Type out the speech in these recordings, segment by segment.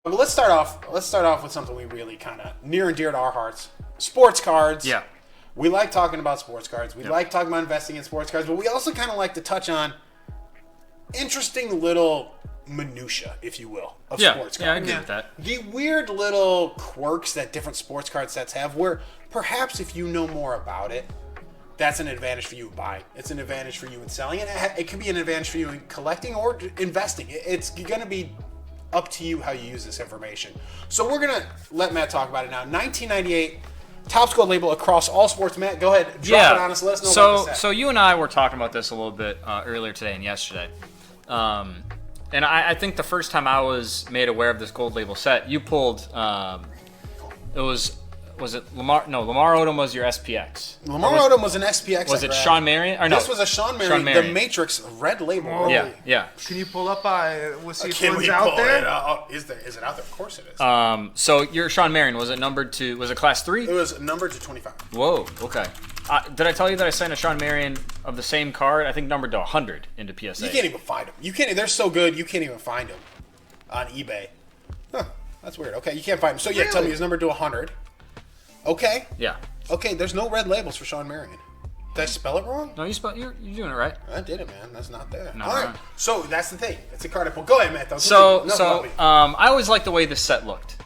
Well, let's start off with something we really kind of near and dear to our hearts: sports cards. Yeah. We like talking about sports cards. We like talking about investing in sports cards, but we also kind of like to touch on interesting little minutia, if you will, of sports cards. Yeah, I agree with that. The weird little quirks that different sports card sets have, where perhaps if you know more about it, that's an advantage for you in buying. It's an advantage for you in selling, and it can be an advantage for you in collecting or investing. It's going to be up to you how you use this information. So we're going to let Matt talk about it now. 1998, Topps Gold label across all sports. Matt, go ahead. Drop it on us. Let us know about this set. So you and I were talking about this a little bit earlier today and yesterday. And I think the first time I was made aware of this gold label set, you pulled, was it Lamar? No, Lamar Odom was your SPX. Lamar Odom was an SPX. Was it Sean Marion? Or no, this was a Sean Marion. The Matrix red label. Oh, yeah. Can you pull up? We'll see if Can one's we out pull there. it up? Is it out there? Of course it is. So your Sean Marion, was it numbered to? Was it class 3? It was numbered to 25. Whoa. Okay. Did I tell you that I signed a Sean Marion of the same card? I think numbered to 100 into PSA. You can't even find them. You can't. They're so good. You can't even find them on eBay. Huh. That's weird. Okay, you can't find them. So yeah, tell me it's numbered to 100. Okay. Yeah. Okay, there's no red labels for Sean Marion. Did I spell it wrong? No, you're doing it right. I did it, man. That's not there. No, All right. right. So that's the thing. It's a card I pulled. Go ahead, Matt. Though. I always liked the way this set looked.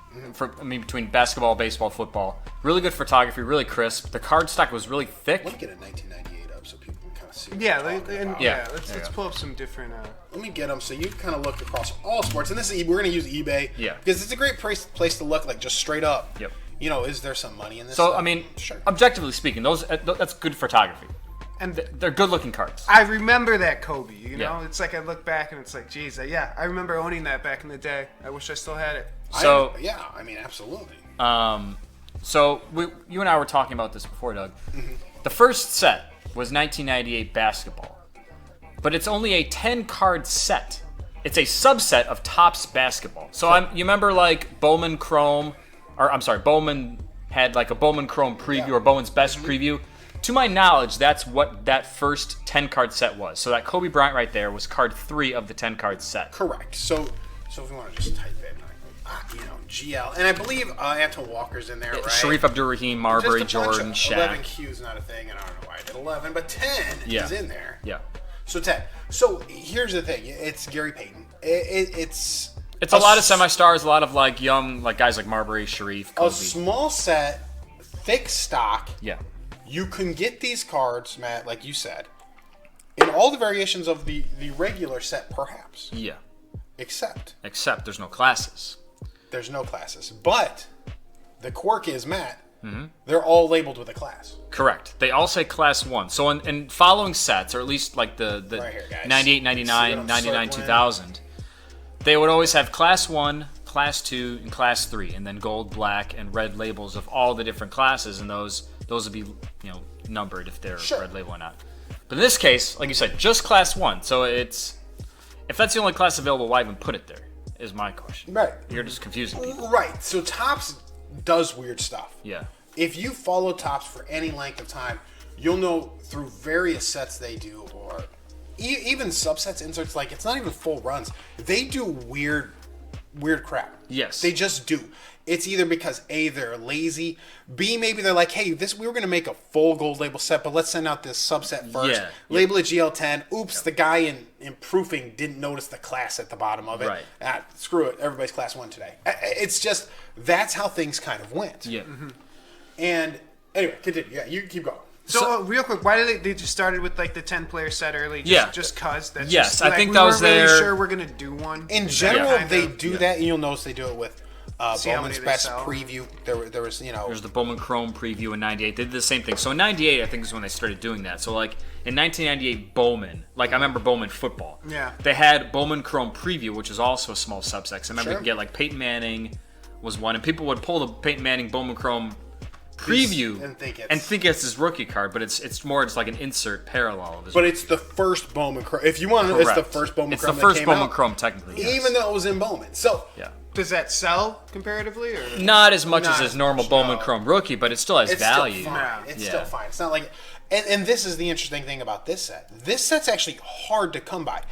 Between basketball, baseball, football. Really good photography, really crisp. The card stock was really thick. Let me get a 1998 up so people can kind of see. Let's pull up some different. Let me get them so you kind of look across all sports. And this is we're going to use eBay. Yeah. Because it's a great place to look, like just straight up. Yep. You know, is there some money in this? So stuff? I mean, sure. Objectively speaking, that's good photography. And They're good-looking cards. I remember that Kobe. You know, Yeah. it's like I look back and it's like, geez, I remember owning that back in the day. I wish I still had it. So I mean, absolutely. So you and I were talking about this before, Doug. The first set was 1998 basketball, but it's only a 10-card set. It's a subset of Topps basketball. So you remember like Bowman Chrome, or I'm sorry, Bowman had like a Bowman Chrome preview or Bowman's Best preview. To my knowledge, that's what that first 10-card set was. So that Kobe Bryant right there was card 3 of the 10-card set. Correct. So if you want to just type in, GL, and I believe Anton Walker's in there, right? Sharif Abdul-Rahim, Marbury, Just a bunch Jordan, of- Shaq. 11Q is not a thing, and I don't know why I did 11, but 10 is in there. Yeah. So 10. So here's the thing. It's Gary Payton. It's a lot of semi-stars, a lot of like young guys like Marbury, Sharif, Kobe. a small set, thick stock. Yeah. You can get these cards, Matt, like you said, in all the variations of the regular set, perhaps. Yeah. Except there's no classes. there's no classes. But the quirk is, Matt, they're all labeled with a class. Correct. They all say class 1. So in following sets, or at least like the Right here, guys. 98, See 99, what I'm 99, circling? 2000, they would always have class 1, class 2, and class 3, and then gold, black, and red labels of all the different classes, and those would be numbered if they're red label or not. But in this case, like you said, just class 1. So if that's the only class available, why even put it there? Is my question. Right. You're just confusing people. Right. So Topps does weird stuff. Yeah. If you follow Topps for any length of time, you'll know through various sets they do, or even subsets, inserts, like it's not even full runs. They do weird crap. Yes. They just do. It's either because A, they're lazy, B, maybe they're like, hey, we were going to make a full gold label set, but let's send out this subset first. Yeah. Label it GL10. Oops, the guy in proofing didn't notice the class at the bottom of it. Right. Screw it. Everybody's class 1 today. It's just, that's how things kind of went. Yeah. And anyway, continue. Yeah, you keep going. So real quick, why did they just started with like the 10-player set early? Just cause. That's Yes, just, I think we that was weren't really their. sure we're gonna do one. In Is that general, kind they of- do that, and you'll notice they do it with See how Bowman's many they Best sell. preview. There was, There's the Bowman Chrome preview in 98. They did the same thing. So in 98, I think is when they started doing that. So like in 1998, Bowman, like I remember Bowman football. Yeah. They had Bowman Chrome preview, which is also a small subset. I remember you Sure. could get like Peyton Manning was one, and people would pull the Peyton Manning Bowman Chrome preview And think it's his rookie card, but it's more like an insert parallel of his. But it's the first Bowman Chrome. If you want to know, it's the Correct. first Bowman It's Chrome the first that came Bowman out, Chrome technically. Yes. even though it was in Bowman. So yeah. Does that sell comparatively, or Not as much Not as as his normal much, Bowman no. Chrome rookie, but it still has it's value. still fine. Yeah. It's Yeah. still fine. It's not like, and this is the interesting thing about this set. This set's actually hard to come by.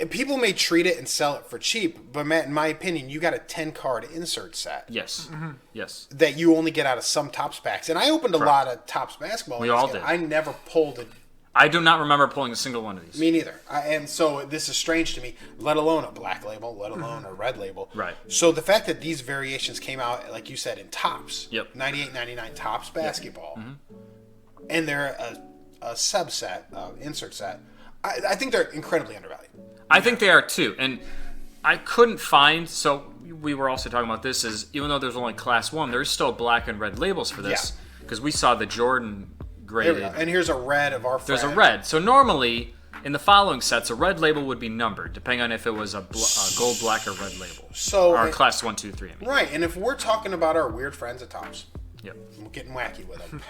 People may treat it and sell it for cheap, but Matt, in my opinion, you got a 10-card insert set. Yes. Mm-hmm. Yes. That you only get out of some Topps packs. And I opened a lot of Topps basketball. We all did. I never pulled it. I do not remember pulling a single one of these. Me neither. And so this is strange to me, let alone a black label, let alone a red label. Right. So the fact that these variations came out, like you said, in Topps, Yep. 98, 99 Topps basketball, and they're a subset, insert set, I think they're incredibly undervalued. I think they are too. And I couldn't find, so we were also talking about this, is even though there's only Class 1, there's still black and red labels for this. Because we saw the Jordan graded. And here's a red of our friend. There's a red. So normally, in the following sets, a red label would be numbered, depending on if it was a gold, black, or red label. So, or Class 1, 2, 3, I mean. Right, and if we're talking about our weird friends at Topps, Yep. we're getting wacky with them.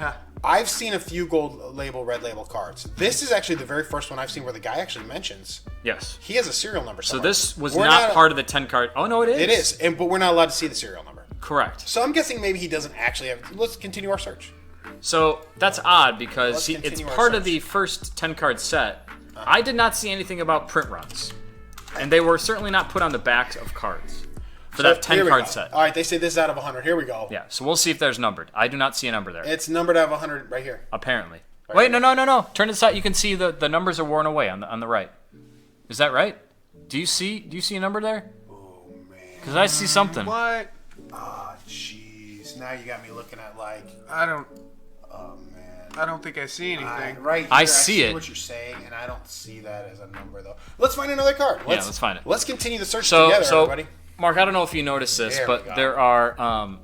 I've seen a few gold label, red label cards. This is actually the very first one I've seen where the guy actually mentions Yes. he has a serial number So somewhere. this was not part of the 10 card. Oh, no, it is. It is, but we're not allowed to see the serial number. Correct. So I'm guessing maybe he doesn't actually have. Let's continue our search. So that's odd because Let's it's continue our part of search. the first 10 card set. I did not see anything about print runs. And they were certainly not put on the backs of cards for that Here 10 we card go. set. All right, they say this is out of 100. Here we go. Yeah, so we'll see if there's numbered. I do not see a number there. It's numbered out of 100 right here. Apparently. Wait, no. Turn to the side. You can see the numbers are worn away on the right. Is that right? Do you see a number there? Oh man. Because I see something. What? Oh jeez. Now you got me looking at like. I don't Oh man. I don't think I see anything. Right here, I see it. what you're saying, and I don't see that as a number though. Let's find another card. Let's find it. Let's continue the search So, together, everybody. Mark, I don't know if you noticed this, There we but go. there are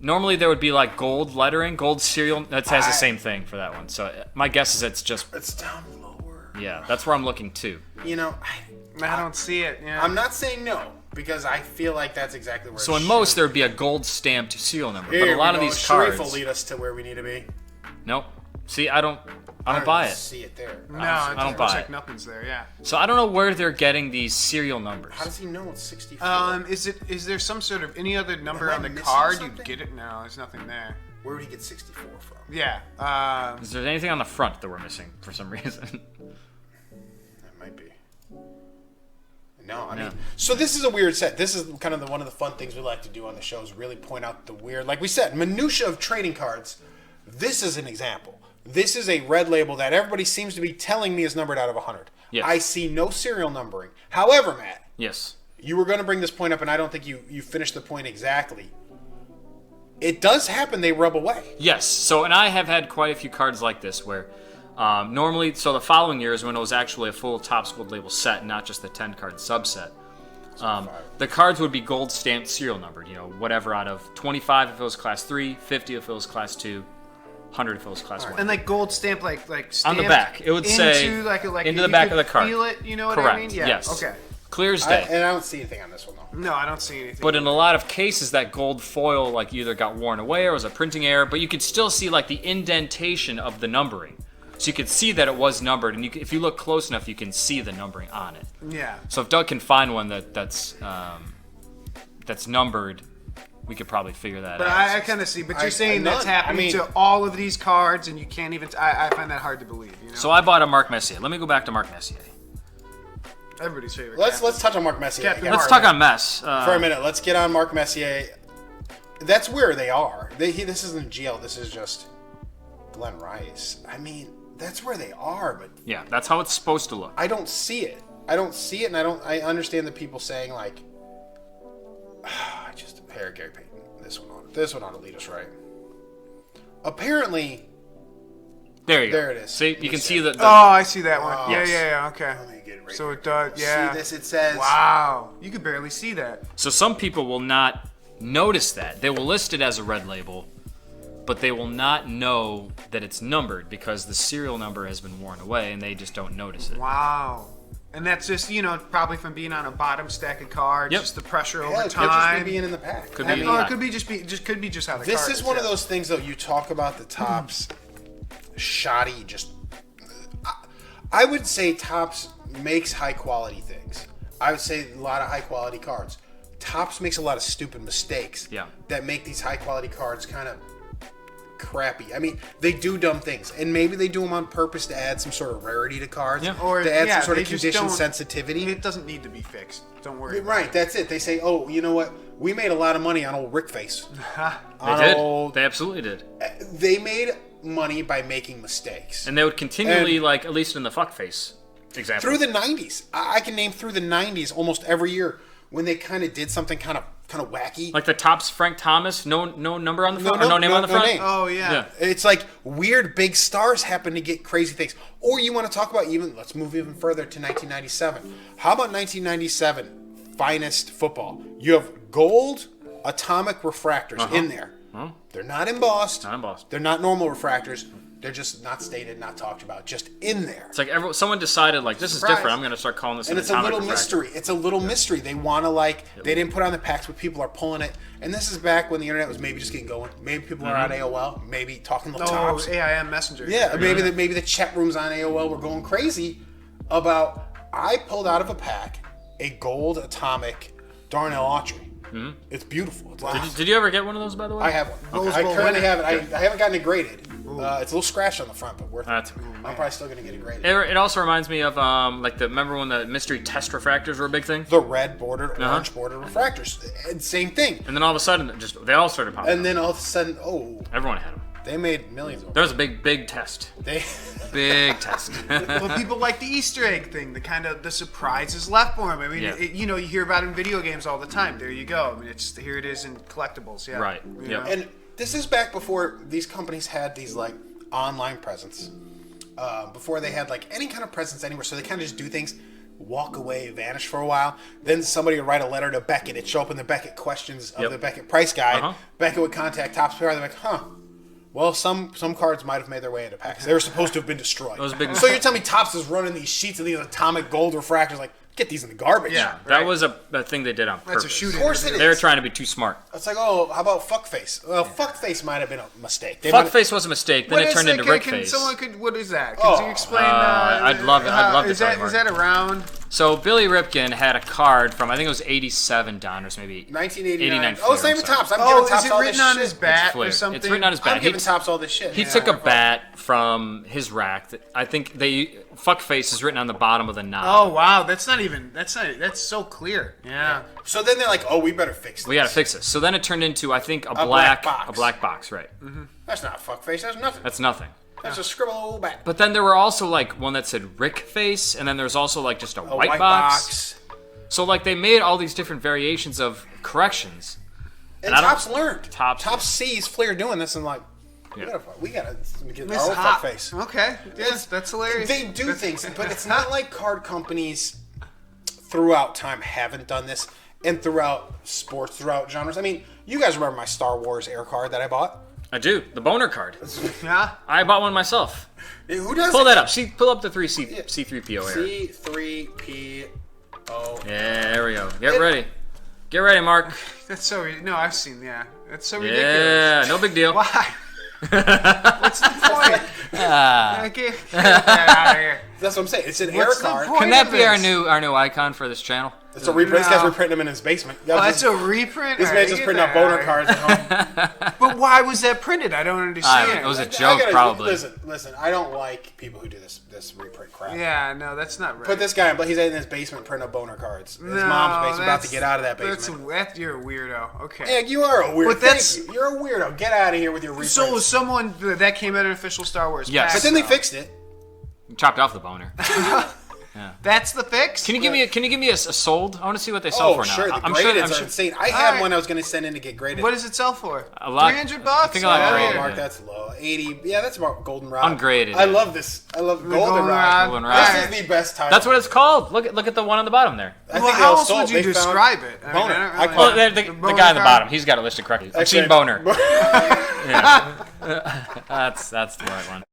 normally there would be like gold lettering, gold serial. That has the same thing for that one. So my guess is it's just It's down lower. yeah. That's where I'm looking too. You know, I don't see it. Yeah. I'm not saying no because I feel like that's exactly where. So it in most should there would be a gold stamped serial number, Here but a lot we of go. these Sharif cards. will lead us to where we need to be. Nope. See, I don't buy it. See it there. No, I it don't just buy looks it. like nothing's there. Yeah. So I don't know where they're getting these serial numbers. How does he know it's 64? Is there some sort of any other number Am I on the missing card something? you'd get it? No, there's nothing there. Where would he get 64 from? Yeah. Is there anything on the front that we're missing for some reason? That might be. No, I mean, Yeah. so this is a weird set. This is kind of one of the fun things we like to do on the show is really point out the weird, like we said, minutia of trading cards. This is an example. This is a red label that everybody seems to be telling me is numbered out of 100. Yes. I see no serial numbering. However, Matt, Yes. you were going to bring this point up, and I don't think you finished the point exactly. It does happen. They rub away. Yes. So, and I have had quite a few cards like this where normally, so the following years when it was actually a full Topps Gold Label set, not just the 10 card subset, the cards would be gold stamped serial numbered. You know, whatever out of 25 if it was Class 3, 50 if it was Class 2, 100 if it was Class 1. And like gold stamp, like stamped On the back, it would say into the back of the card. Feel it, you know what Correct. I mean? Yeah. Yes. Okay. Clear as day. And I don't see anything on this one, though. No, I don't see anything. But in a lot of cases, that gold foil like either got worn away or was a printing error. But you could still see like the indentation of the numbering, so you could see that it was numbered. And if you look close enough, you can see the numbering on it. Yeah. So if Doug can find one that's numbered, we could probably figure that But out. I kind of see. But you're saying none. that's happening I mean- to all of these cards, and you can't even. I find that hard to believe. You know. So I bought a Mark Messier. Let me go back to Mark Messier. Everybody's favorite. Let's captain. touch on Mark Messier. Captain again. Let's Mark. talk on Mess. For a minute, let's get on Mark Messier. That's where they are. This isn't GL. This is just Glenn Rice. I mean, that's where they are, but Yeah, that's how it's supposed to look. I don't see it. I don't see it, and I understand the people saying like, just Gary Payton. This one ought to lead us right. Apparently, There you go. There it is. See, you can see the Oh, I see that one. Yes. Yeah. Okay. let me get it right So here. it does. Yeah. See this? It says Wow. You could barely see that. So some people will not notice that. They will list it as a red label, but they will not know that it's numbered because the serial number has been worn away and they just don't notice it. Wow. And that's just, probably from being on a bottom stack of cards, Yep. just the pressure Yeah, over it could just time. be being in the pack. Could I be. mean, Oh, it could be just how the this card is one of yeah. those things, though. You talk about the Topps shoddy, just. I would say Topps makes high quality things. I would say a lot of high quality cards. Topps makes a lot of stupid mistakes. Yeah. That make these high quality cards kind of crappy. I mean, they do dumb things, and maybe they do them on purpose to add some sort of rarity to cards, Or to add some sort they of just condition don't- sensitivity. It doesn't need to be fixed. Don't worry. Right, that's it. They say, oh, you know what? We made a lot of money on old Rick Face. They did. They absolutely did. They made money by making mistakes. And they would continually, like, at least in the fuckface example. Through the 90s. I can name through the 90s almost every year when they kind of did something kind of wacky. Like the Topps Frank Thomas, no number on the front, or no name on the front? name. Oh, yeah. It's like weird big stars happen to get crazy things. Or you want to talk about let's move even further to 1997. How about 1997 finest football? You have gold atomic refractors in there. They're not embossed. Not embossed. They're not normal refractors. They're just not stated, not talked about, just in there. It's like someone decided, like, this is different. I'm going to start calling this And an it's a atomic little refractor. mystery. It's a little mystery. They want to, they didn't put on the packs, but people are pulling it. And this is back when the internet was maybe just getting going. Maybe people are on AOL, maybe talking little tops. AIM Messenger. Yeah, maybe the chat rooms on AOL were going crazy about, I pulled out of a pack a gold atomic Darnell Autry. It's beautiful. It's awesome. Did you ever get one of those, by the way? I have one. I currently have it. I haven't gotten it graded. It's a little scratched on the front, but worth it. I'm probably still going to get it graded. It also reminds me of, remember when the mystery test refractors were a big thing? The red bordered, orange bordered refractors. And same thing. And then all of a sudden, they all started popping And up. then all of a sudden, Everyone had them. they made millions of them. There was a big test. Big test. Well, people like the Easter egg thing, the surprise is left for them. I mean, you hear about it in video games all the time. There you go. I mean, here it is in collectibles. Yeah. Right. You Yeah. know? And this is back before these companies had these online presence. Before they had any kind of presence anywhere, so they kind of just do things, walk away, vanish for a while. Then somebody would write a letter to Beckett. It'd show up in the Beckett questions of the Beckett price guide. Beckett would contact Topps PR. They're like, well, some cards might have made their way into packs. They were supposed to have been destroyed. So you're telling me Topps is running these sheets of these atomic gold refractors? Like, get these in the garbage. Yeah. That was a thing they did on purpose. That's a shoot. Of course it is. They were trying to be too smart. It's like, how about Fuckface? Well, Fuckface might have been a mistake. Fuckface was a mistake. Then it turned into Rickface. What is that? Can you explain? I'd love it. I'd love to Is tell that you, is that around? So Billy Ripken had a card from, I think it was 87 Donruss, maybe 1989. 89 Oh, same Flair, with sorry. Topps. I'm giving Is Topps it all written this on shit. his bat Flair. or something? It's written on his bat. I'm giving Topps all this shit. He took a bat from his rack. I think Fuckface is written on the bottom of the knob. Oh wow, that's so clear. Yeah. So then they're like, we better fix this. We gotta fix this. So then it turned into, I think, a black black box. box, right? That's not Fuckface. That's nothing. That's nothing. That's a scribble old bat. But then there were also one that said Rick Face, and then there's also just a white box. So they made all these different variations of corrections. And Topps learned. Topps sees Flair doing this and we gotta get It's our own hot. Fuckface. Okay. Yes, that's hilarious. They do things, but it's not like card companies throughout time haven't done this, and throughout sports, throughout genres. I mean, you guys remember my Star Wars air card that I bought? I do. The boner card. Yeah. I bought one myself. Who does Pull it? that up. Pull up the C3PO air. C3PO. Yeah, there we go. Get ready. Get ready, Mark. That's so. No, I've seen. Yeah. That's so ridiculous. Yeah, no big deal. Why? What's the point? Get that out of here. That's what I'm saying. It's an What's air the card. point? Can that be our this? new icon for this channel? It's a reprint. This guy's reprinting them in his basement. That's a reprint. This man's just printing out boner cards at home. But why was that printed? I don't understand. It was a joke, probably. Listen. I don't like people who do this reprint crap. Yeah, no, that's not right. Put this guy, but he's in his basement printing out boner cards. His mom's basement, about to get out of that basement. You're a weirdo. Okay. Yeah, you are a weirdo. But that's- You're a weirdo. Get out of here with your reprints. So someone that came out an official Star Wars. Yes. pack, But then they though. fixed it. Chopped off the boner. That's the fix. Can you give me a sold? I want to see what they sell for now. Sure. The I'm gradeds sure. are insane. I had one I was going to send in to get graded. What does it sell for? A lot. $300. I think a lot Oh, graded. Mark, Yeah. that's low. 80. Yeah, that's about goldenrod. Ungraded, I yeah. love this. I love Goldenrod. goldenrod. Goldenrod. This is the best title. That's what it's called. Look at the one on the bottom there. I Well, think how they all else sold. would you They found describe it? I Boner. don't I really- Well, call the boner guy on the card? bottom, he's got it listed correctly. I've seen boner. Boner. Yeah. That's the right one.